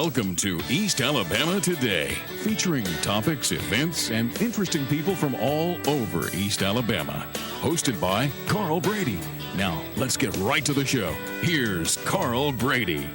Welcome to East Alabama Today, featuring topics, events, and interesting people from all over East Alabama. Hosted by Carl Brady. Now, let's get right to the show. Here's Carl Brady.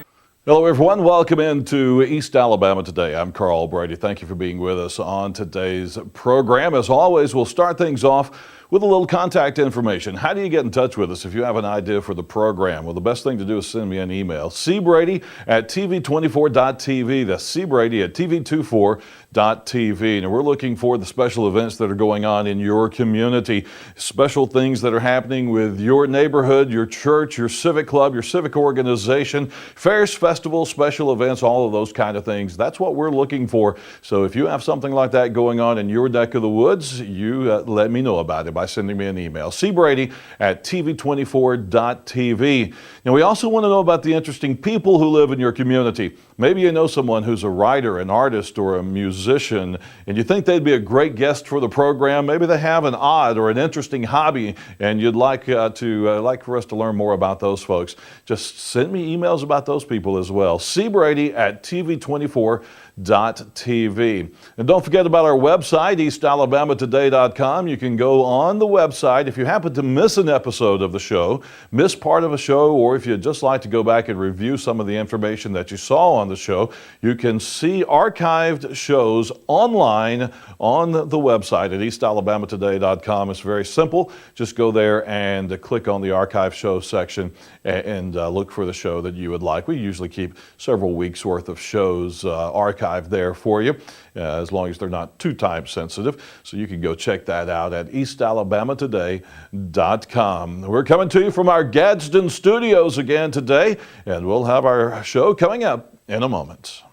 Hello, everyone. Welcome into East Alabama Today. I'm Carl Brady. Thank you for being with us on today's program. As always, we'll start things off with a little contact information. How do you get in touch with us if you have an idea for the program? Well, the best thing to do is send me an email. cbrady@tv24.tv. That's cbrady@tv24.tv. And we're looking for the special events that are going on in your community, special things that are happening with your neighborhood, your church, your civic club, your civic organization, fairs, festivals, special events, all of those kind of things. That's what we're looking for. So if you have something like that going on in your neck of the woods, you let me know about it by sending me an email. cbrady@tv24.tv. And we also want to know about the interesting people who live in your community. Maybe you know someone who's a writer, an artist, or a musician, and you think they'd be a great guest for the program. Maybe they have an odd or an interesting hobby, and you'd like for us to learn more about those folks. Just send me emails about those people as well. cbrady@tv24.tv. And don't forget about our website, eastalabamatoday.com. You can go on the website. If you happen to miss an episode of the show, miss part of a show, or if you'd just like to go back and review some of the information that you saw on the show, you can see archived shows online on the website at eastalabamatoday.com. It's very simple. Just go there and click on the archive show section and look for the show that you would like. We usually keep several weeks worth of shows archived there for you, as long as they're not too time sensitive. So you can go check that out at eastalabamatoday.com. We're coming to you from our Gadsden studios again today, and we'll have our show coming up in a moment.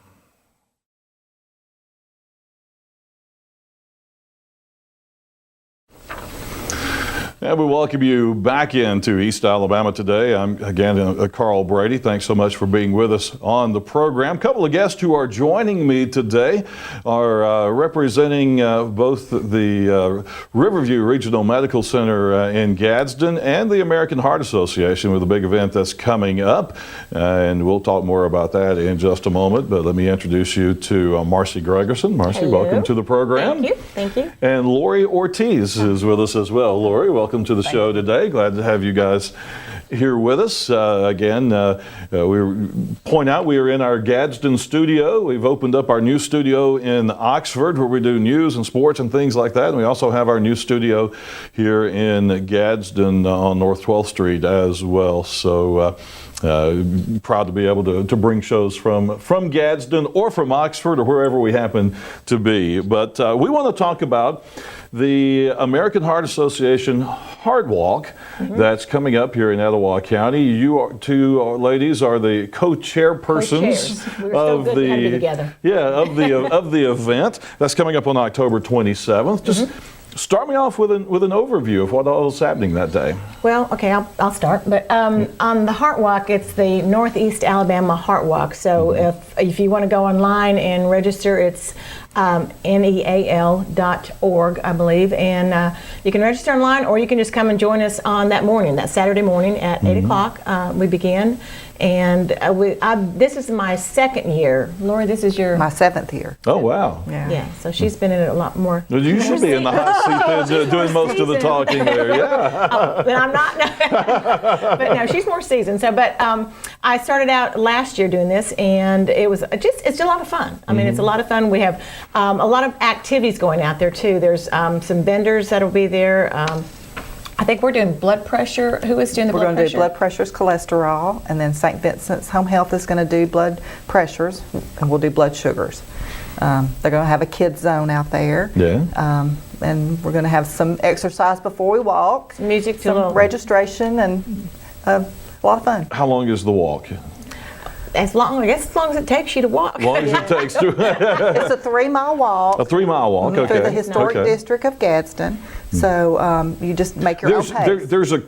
And we welcome you back into East Alabama Today. I'm again Carl Brady. Thanks so much for being with us on the program. A couple of guests who are joining me today are representing both the Riverview Regional Medical Center in Gadsden and the American Heart Association with a big event that's coming up. And we'll talk more about that in just a moment. But let me introduce you to Marcy Gregerson. Marcy, hello. Welcome to the program. Thank you. Thank you. And Lori Ortiz is with us as well. Lori, welcome to the show today. Glad to have you guys here with us. We point out we are in our Gadsden studio. We've opened up our new studio in Oxford where we do news and sports and things like that. And we also have our new studio here in Gadsden on North 12th Street as well. So proud to be able to bring shows from Gadsden or from Oxford or wherever we happen to be. But we want to talk about the American Heart Association Heart Walk that's coming up here in Etowah County. You two ladies are the co-chairpersons of the event. That's coming up on October 27th. Just start me off with an overview of what all is happening that day. Well, okay, I'll start. But on the Heart Walk, it's the Northeast Alabama Heart Walk. So if you want to go online and register, it's neal.org, I believe. And you can register online, or you can just come and join us on that morning, that Saturday morning at 8 o'clock. We begin. And this is my second year. Lori, this is my 7th year. Oh, wow. Yeah, so she's been in it a lot more. Well, you should be in the hot seat there doing most of the talking there, yeah. But I'm not. But no, she's more seasoned. So, but I started out last year doing this, and it's a lot of fun. I mean, it's a lot of fun. We have a lot of activities going out there, too. There's some vendors that'll be there. I think we're doing blood pressure. Who is doing the blood pressure? We're going to do blood pressures, cholesterol, and then St. Vincent's Home Health is going to do blood pressures, and we'll do blood sugars. They're going to have a kids zone out there. Yeah. And we're going to have some exercise before we walk. Music, some registration, and a lot of fun. How long is the walk? As long as it takes you to walk. As long as it takes to. It's a 3-mile walk. A 3-mile walk, okay. Through the historic district of Gadsden. So you just make your own pace. There's a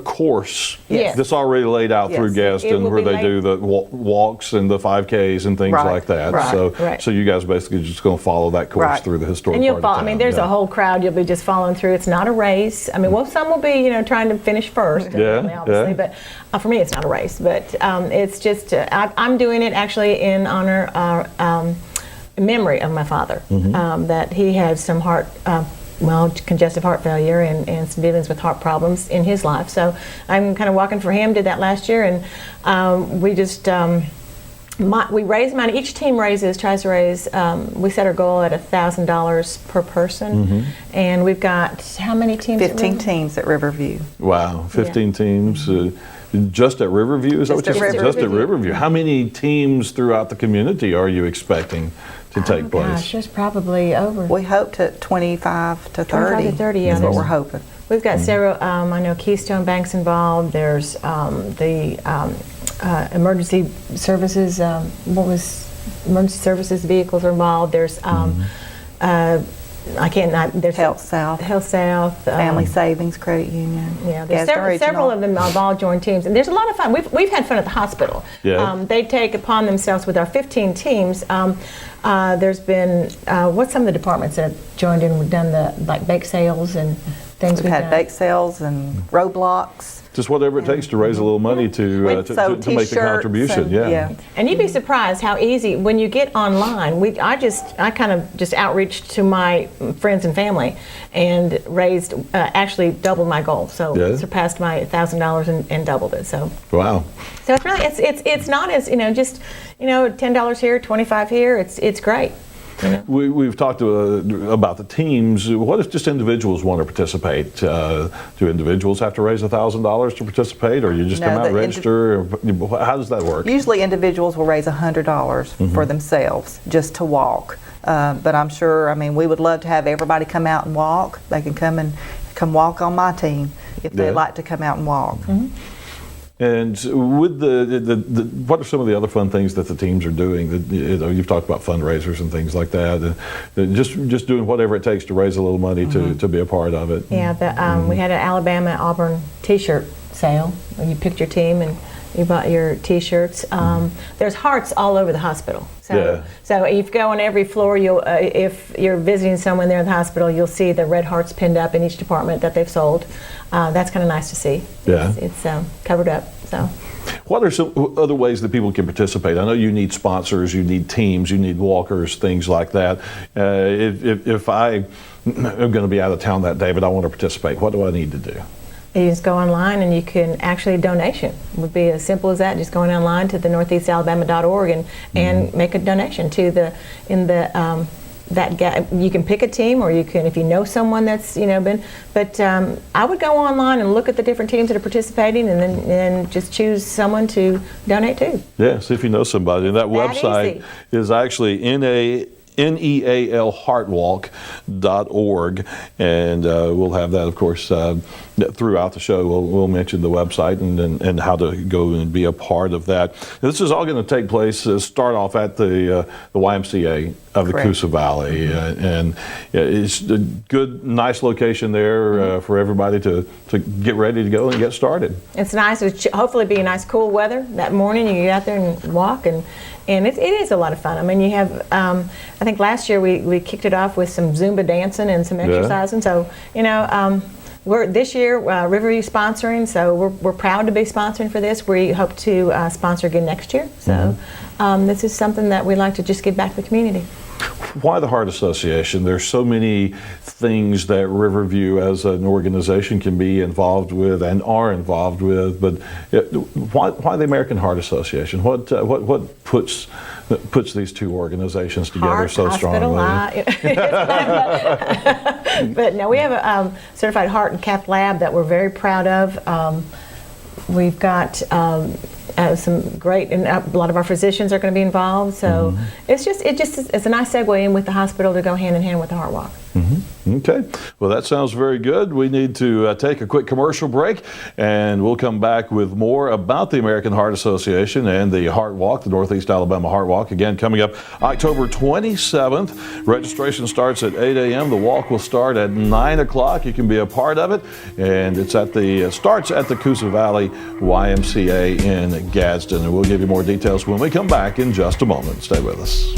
course that's already laid out through Gadsden where they do the walks and the 5Ks and things like that. So you guys basically just going to follow that course through the historic part of town. I mean, there's a whole crowd you'll be just following through. It's not a race. I mean, some will be, trying to finish first, obviously. But for me, it's not a race. But it's just just I'm doing it actually in honor memory of my father, that he had some heart. Congestive heart failure and some dealings with heart problems in his life. So I'm kind of walking for him, did that last year, and we just, we raise money. Each team tries to raise, we set our goal at $1,000 per person, and we've got, how many teams? 15 teams at Riverview. Wow, 15 teams. Just at Riverview? Is that what you said? Just at Riverview. How many teams throughout the community are you expecting to take place? Gosh, there's probably over. We hope to 25 to 30. 25 to 30, yeah. That's what we're hoping. We've got several, I know Keystone Bank's involved. There's the emergency services, emergency services vehicles are involved. There's, there's Health South. Family Savings Credit Union. Yeah, there's several of them have all joined teams, and there's a lot of fun. We've had fun at the hospital. Yeah. They take upon themselves with our 15 teams. There's been what's some of the departments that have joined in? We've done the bake sales and things. We've had bake sales and roadblocks. Just whatever it takes to raise a little money to make the contribution. Yeah. And you'd be surprised how easy when you get online. I kind of just outreached to my friends and family and raised actually doubled my goal. So surpassed my $1,000 and doubled it. So wow. So it's really it's not as just $10 here, $25 here. It's great. We've talked about the teams. What if just individuals want to participate? Do individuals have to raise $1,000 to participate, or you just come out and register? How does that work? Usually individuals will raise $100 for themselves just to walk. But I'm sure, we would love to have everybody come out and walk. They can come walk on my team if they'd like to come out and walk. And with what are some of the other fun things that the teams are doing? You've talked about fundraisers and things like that. Just doing whatever it takes to raise a little money to be a part of it. Yeah, we had an Alabama Auburn T-shirt sale. You picked your team and you bought your T-shirts. There's hearts all over the hospital. So if you go on every floor, if you're visiting someone there in the hospital, you'll see the red hearts pinned up in each department that they've sold. That's kind of nice to see. Yeah. It's covered up. So. What are some other ways that people can participate? I know you need sponsors, you need teams, you need walkers, things like that. If I am going to be out of town that day, but I want to participate, what do I need to do? You just go online and you can actually donation. It would be as simple as that. Just going online to the northeastalabama.org and make a donation to you can pick a team, or you can, if you know someone that's been. But I would go online and look at the different teams that are participating, and then just choose someone to donate to. Yeah, see if you know somebody. And that website is actually NEALHeartWalk.org, and we'll have that, of course, throughout the show. We'll mention the website and how to go and be a part of that. This is all going to take place, start off at the YMCA of the Coosa Valley, and it's a good, nice location there for everybody to get ready to go and get started. It's nice. It'll hopefully be a nice, cool weather that morning. You can get out there and walk, and it is a lot of fun. You have, I think last year we kicked it off with some Zumba dancing and some exercising. So, this year Riverview sponsoring, so we're proud to be sponsoring for this. We hope to sponsor again next year. So this is something that we like to just give back to the community. Why the Heart Association? There's so many things that Riverview as an organization can be involved with and are involved with, but why the American Heart Association? What puts these two organizations together so strongly? But no, we have a certified heart and cath lab that we're very proud of. We've got some great, and a lot of our physicians are going to be involved. So it's a nice segue in with the hospital to go hand in hand with the Heart Walk. Okay, well that sounds very good. We need to take a quick commercial break, and we'll come back with more about the American Heart Association and the Heart Walk, the Northeast Alabama Heart Walk. Again, coming up October 27th. Registration starts at 8 a.m. The walk will start at 9 o'clock. You can be a part of it, and it's starts at the Coosa Valley YMCA in Gadsden. And we'll give you more details when we come back in just a moment. Stay with us.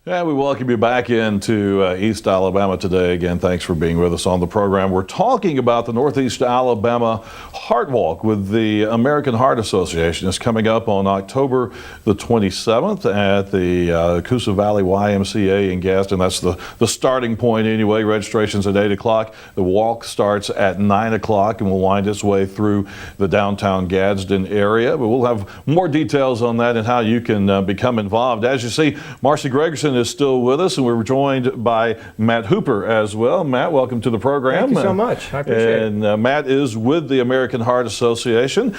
And we welcome you back into East Alabama today. Again, thanks for being with us on the program. We're talking about the Northeast Alabama Heart Walk with the American Heart Association. It's coming up on October the 27th at the Coosa Valley YMCA in Gadsden. That's the starting point anyway. Registration's at 8 o'clock. The walk starts at 9 o'clock and will wind its way through the downtown Gadsden area. But we'll have more details on that and how you can become involved. As you see, Marcy Gregerson is still with us, and we're joined by Matt Hooper as well. Matt, welcome to the program. Thank you so much. I appreciate it. And Matt is with the American Heart Association.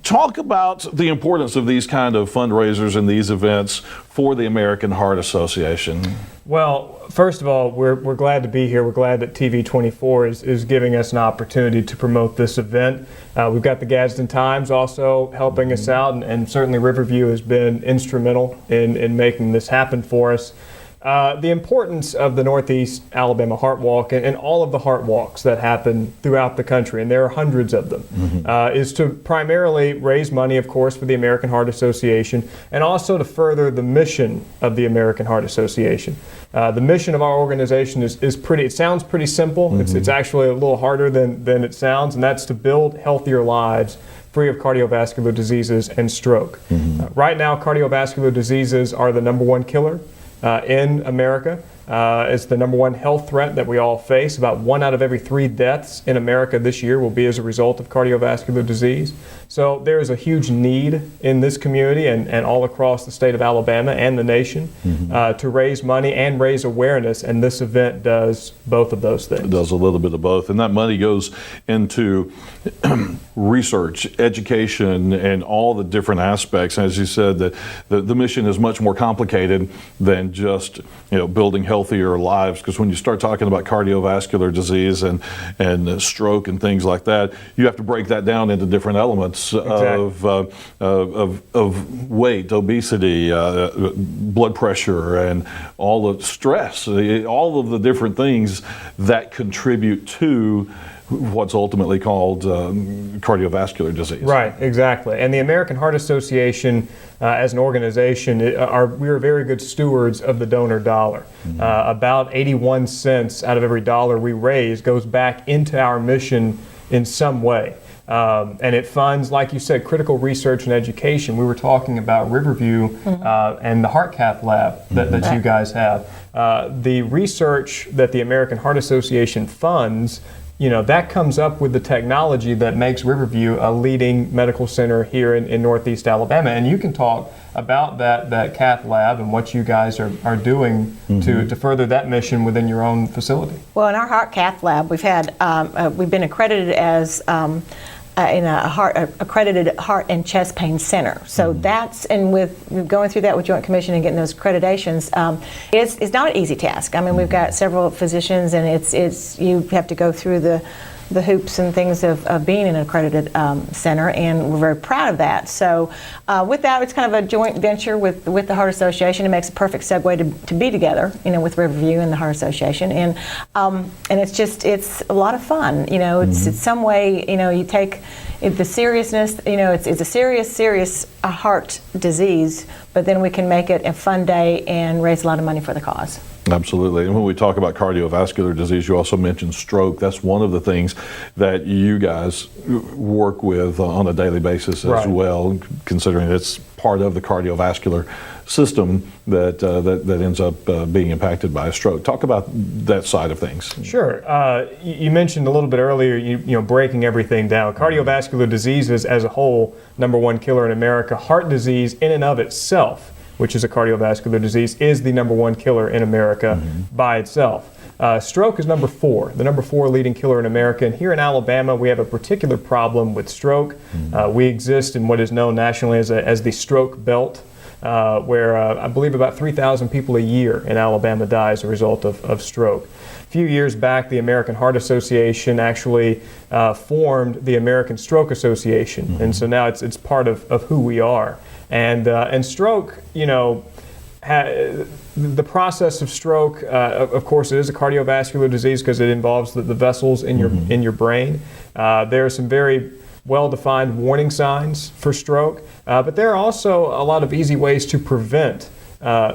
Talk about the importance of these kind of fundraisers and these events for the American Heart Association. Well, first of all, we're glad to be here. We're glad that TV24 is giving us an opportunity to promote this event. We've got the Gadsden Times also helping us out, and certainly Riverview has been instrumental in making this happen for us. The importance of the Northeast Alabama Heart Walk and all of the heart walks that happen throughout the country, and there are hundreds of them, is to primarily raise money, of course, for the American Heart Association, and also to further the mission of the American Heart Association. The mission of our organization is pretty, it sounds pretty simple. It's actually a little harder than it sounds, and that's to build healthier lives free of cardiovascular diseases and stroke. Right now, cardiovascular diseases are the #1 killer in America. It's the #1 health threat that we all face. About 1 out of every 3 deaths in America this year will be as a result of cardiovascular disease. So there is a huge need in this community and all across the state of Alabama and the nation to raise money and raise awareness, and this event does both of those things. It does a little bit of both, and that money goes into research, education, and all the different aspects. As you said, the mission is much more complicated than just building healthier lives, because when you start talking about cardiovascular disease and stroke and things like that, you have to break that down into different elements of weight, obesity, blood pressure, and all the stress, all of the different things that contribute to what's ultimately called cardiovascular disease. Right, exactly. And the American Heart Association, as an organization, we are very good stewards of the donor dollar. About 81 cents out of every dollar we raise goes back into our mission in some way. And it funds, like you said, critical research and education. We were talking about Riverview and the Heart Cath Lab that you guys have. The research that the American Heart Association funds, that comes up with the technology that makes Riverview a leading medical center here in Northeast Alabama. And you can talk about that cath lab and what you guys are doing to further that mission within your own facility. Well, in our Heart Cath Lab, we've been accredited as in accredited heart and chest pain center. So that's, and with going through that with Joint Commission and getting those accreditations, it's not an easy task. I mean, we've got several physicians, and it's you have to go through the hoops and things of being an accredited center, and we're very proud of that. So with that, it's kind of a joint venture with the Heart Association. It makes a perfect segue to be together, with Riverview and the Heart Association, and it's a lot of fun. It's some way, you take the seriousness, it's a serious heart disease, but then we can make it a fun day and raise a lot of money for the cause. Absolutely. And when we talk about cardiovascular disease, you also mentioned stroke. That's one of the things that you guys work with on a daily basis as well, considering it's part of the cardiovascular system that ends up being impacted by a stroke. Talk about that side of things. Sure. You mentioned a little bit earlier, breaking everything down. Cardiovascular diseases as a whole, #1 killer in America. Heart disease in and of itself, which is a cardiovascular disease, is the #1 killer in America by itself. Stroke is number 4, the number 4 leading killer in America. And here in Alabama, we have a particular problem with stroke. We exist in what is known nationally as the stroke belt, where I believe about 3,000 people a year in Alabama die as a result of stroke. A few years back, the American Heart Association actually formed the American Stroke Association. And so now it's part of who we are. And stroke, the process of stroke, of course, it is a cardiovascular disease because it involves the vessels in your brain. There are some very well-defined warning signs for stroke, but there are also a lot of easy ways to prevent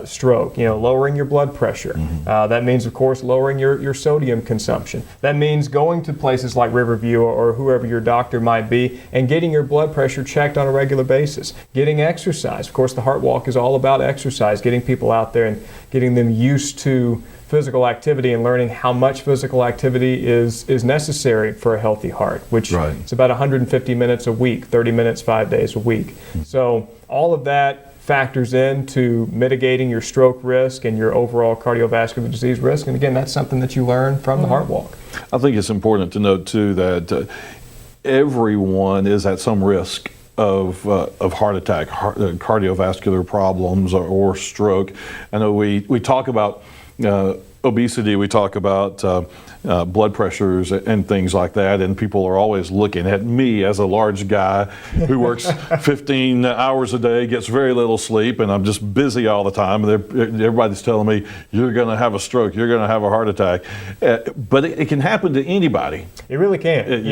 stroke, lowering your blood pressure. That means, of course, lowering your sodium consumption. That means going to places like Riverview or whoever your doctor might be and getting your blood pressure checked on a regular basis. Getting exercise. Of course, the Heart Walk is all about exercise, getting people out there and getting them used to physical activity and learning how much physical activity is necessary for a healthy heart, which it's about 150 minutes a week, 30 minutes, 5 days a week. So all of that factors into mitigating your stroke risk and your overall cardiovascular disease risk. And again, that's something that you learn from the Heart Walk. I think it's important to note too that everyone is at some risk of heart attack, cardiovascular problems, or stroke. I know we talk about obesity, we talk about blood pressures and things like that, and people are always looking at me as a large guy who works 15 hours a day, gets very little sleep, and I'm just busy all the time. Everybody's telling me, you're going to have a stroke, you're going to have a heart attack. But it can happen to anybody. It really can.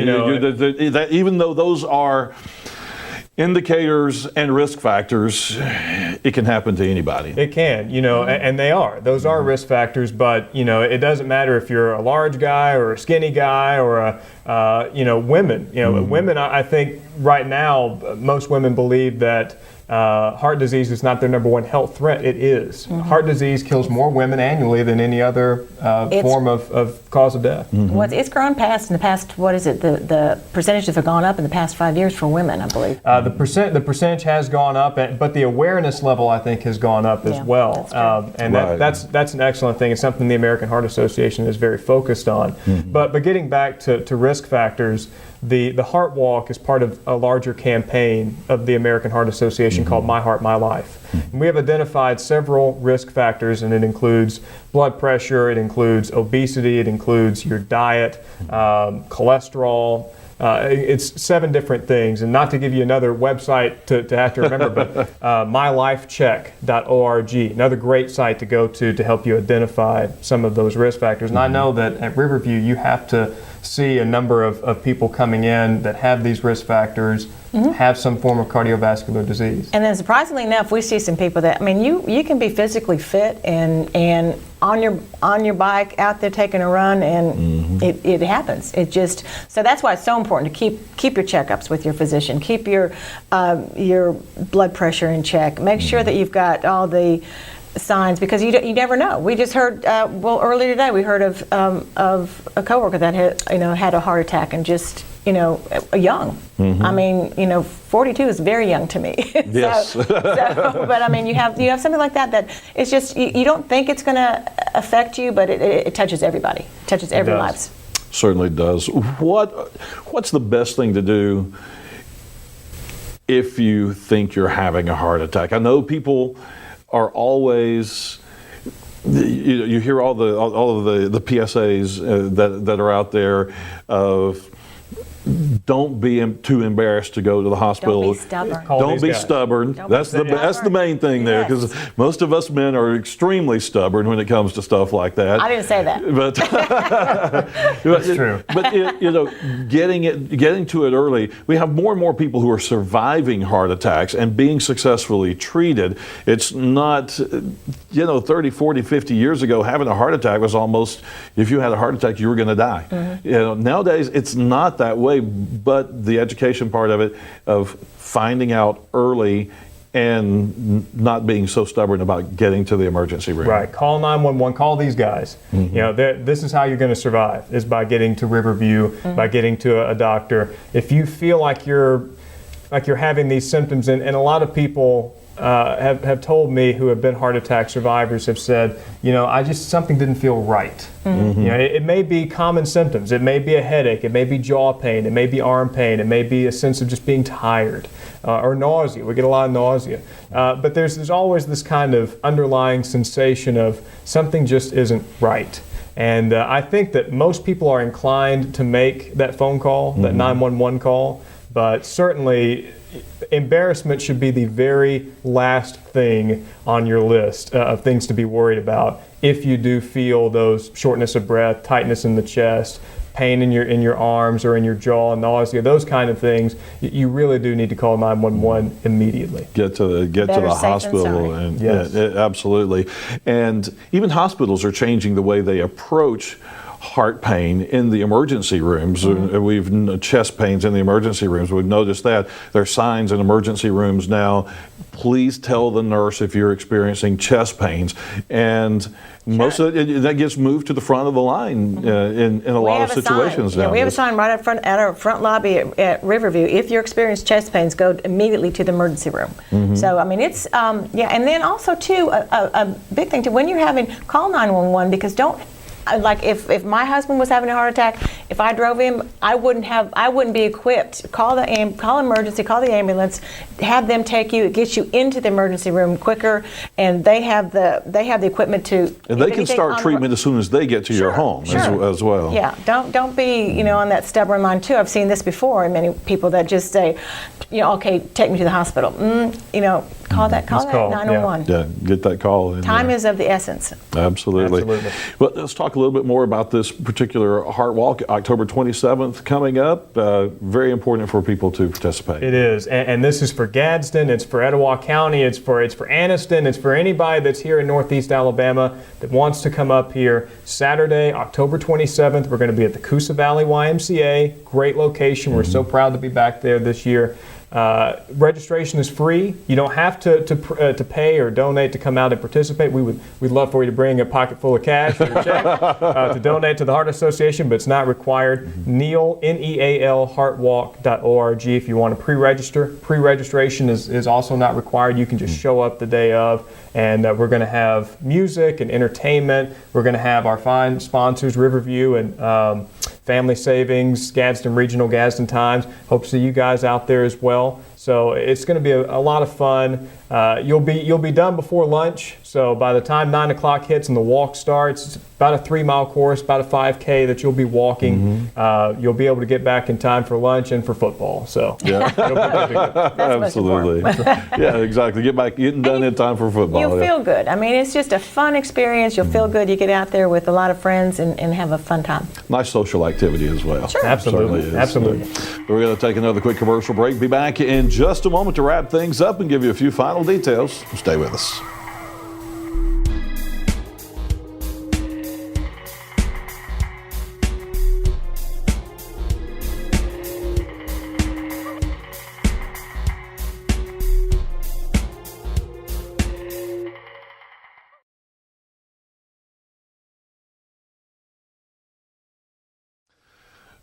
Even though those are indicators and risk factors, it can happen to anybody. It can, and they are. Those are risk factors, but, it doesn't matter if you're a large guy or a skinny guy or women. Women, I think right now, most women believe that heart disease is not their number one health threat. It is. Heart disease kills more women annually than any other form of cause of death. Well, it's grown past in the past. What is it? The percentages have gone up in the past 5 years for women, I believe. The percentage has gone up, but the awareness level, I think, has gone up as well. That's an excellent thing. It's something the American Heart Association is very focused on. But getting back to risk factors, the Heart Walk is part of a larger campaign of the American Heart Association called My Heart, My Life. And we have identified several risk factors, and it includes blood pressure, it includes obesity, it includes your diet, cholesterol. It's 7 different things, and not to give you another website to have to remember, but mylifecheck.org, another great site to go to help you identify some of those risk factors. And I know that at Riverview you have to see a number of people coming in that have these risk factors, have some form of cardiovascular disease. And then surprisingly enough, we see some people that, you can be physically fit and on your bike out there taking a run, and it happens. So that's why it's so important to keep your checkups with your physician, keep your blood pressure in check, make sure that you've got all the signs, because you never know. We just heard earlier today we heard of a coworker that had a heart attack, and just young. 42 is very young to me. Yes. But you have something like that it's just you don't think it's going to affect you, but it touches everybody. It touches every lives. Certainly does. What's the best thing to do if you think you're having a heart attack? I know people are always, you hear all of the PSAs that are out there of, don't be too embarrassed to go to the hospital. Don't be stubborn. Don't be stubborn. That's the main thing there, because most of us men are extremely stubborn when it comes to stuff like that. I didn't say that. But that's true. But getting to it early, we have more and more people who are surviving heart attacks and being successfully treated. It's not, 30, 40, 50 years ago, having a heart attack was almost, if you had a heart attack, you were going to die. Nowadays, it's not that way. But the education part of it, of finding out early and not being so stubborn about getting to the emergency room. Right. Call 911. Call these guys. This is how you're going to survive, is by getting to Riverview, by getting to a doctor. If you feel like you're having these symptoms, and a lot of people have told me who have been heart attack survivors have said, something didn't feel right. It may be common symptoms. It may be a headache. It may be jaw pain. It may be arm pain. It may be a sense of just being tired or nausea. We get a lot of nausea. But there's always this kind of underlying sensation of something just isn't right. And I think that most people are inclined to make that phone call, that 911 call, but certainly embarrassment should be the very last thing on your list of things to be worried about if you do feel those shortness of breath, tightness in the chest, pain in your arms or in your jaw, nausea, those kind of things, you really do need to call 911 immediately. Get to the hospital, and yes. Absolutely. And even hospitals are changing the way they approach heart pain in the emergency rooms. We've chest pains in the emergency rooms. We've noticed that there are signs in emergency rooms now. Please tell the nurse if you're experiencing chest pains, and most of it that gets moved to the front of the line in a lot of situations now. We have a sign right up front at our front lobby at Riverview. If you're experiencing chest pains, go immediately to the emergency room. So I mean, it's and then also too a big thing too, when you're having, call 911, because like if my husband was having a heart attack, if I drove him, I wouldn't be equipped. Call emergency, call the ambulance, have them take you. It gets you into the emergency room quicker, and they have the equipment to. And they can start treatment as soon as they get to your home as well. Yeah, don't be on that stubborn line too. I've seen this before, and many people that just say, okay, take me to the hospital. Call that 911. Yeah, get that call. Time is of the essence. Absolutely. Well, let's talk a little bit more about this particular Heart Walk, October 27th coming up. Very important for people to participate. It is, and this is for Gadsden, it's for Etowah County, it's for Anniston, it's for anybody that's here in Northeast Alabama that wants to come up here. Saturday, October 27th, we're going to be at the Coosa Valley YMCA. Great location. We're so proud to be back there this year. Registration is free. You don't have to pay or donate to come out and participate. We'd love for you to bring a pocket full of cash or a check to donate to the Heart Association, but it's not required. Neal, Neal, heartwalk.org if you want to pre-register. Pre-registration is also not required. You can just show up the day of, and we're going to have music and entertainment. We're going to have our fine sponsors, Riverview and Family Savings, Gadsden Regional, Gadsden Times. Hope to see you guys out there as well. So it's going to be a lot of fun. You'll be done before lunch. So by the time 9 o'clock hits and the walk starts, it's about a 3-mile course, about a 5K that you'll be walking. You'll be able to get back in time for lunch and for football. So yeah, absolutely. Yeah, exactly. Getting done in time for football. You'll feel good. I mean, it's just a fun experience. You'll feel good. You get out there with a lot of friends and have a fun time. Nice social activity as well. Sure. Absolutely. Absolutely. We're going to take another quick commercial break. Be back in just a moment to wrap things up and give you a few final details. Stay with us.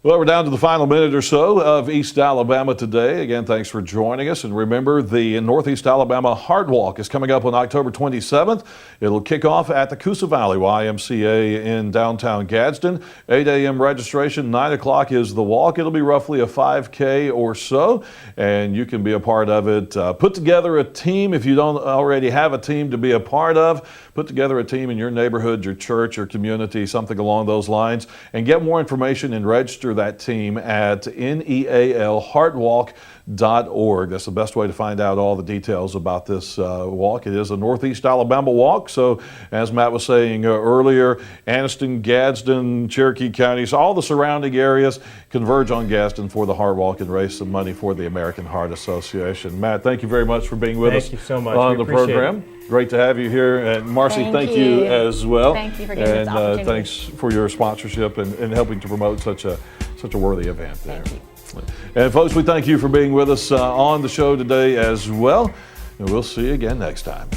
Well, we're down to the final minute or so of East Alabama Today. Again, thanks for joining us. And remember, the Northeast Alabama Heart Walk is coming up on October 27th. It'll kick off at the Coosa Valley YMCA in downtown Gadsden. 8 a.m. registration, 9 o'clock is the walk. It'll be roughly a 5K or so, and you can be a part of it. Put together a team if you don't already have a team to be a part of. Put together a team in your neighborhood, your church, your community, something along those lines, and get more information and register that team at nealheartwalk.org. That's the best way to find out all the details about this walk. It is a Northeast Alabama walk, so as Matt was saying earlier, Anniston, Gadsden, Cherokee counties, all the surrounding areas converge on Gadsden for the Heart Walk and raise some money for the American Heart Association. Matt, thank you very much for being with us. Thank you so much. On the program. Great to have you here. And Marcy, thank you as well. Thank you for giving us the opportunity. Thanks for your sponsorship and helping to promote such a worthy event there. Thank you. And folks, we thank you for being with us on the show today as well. And we'll see you again next time.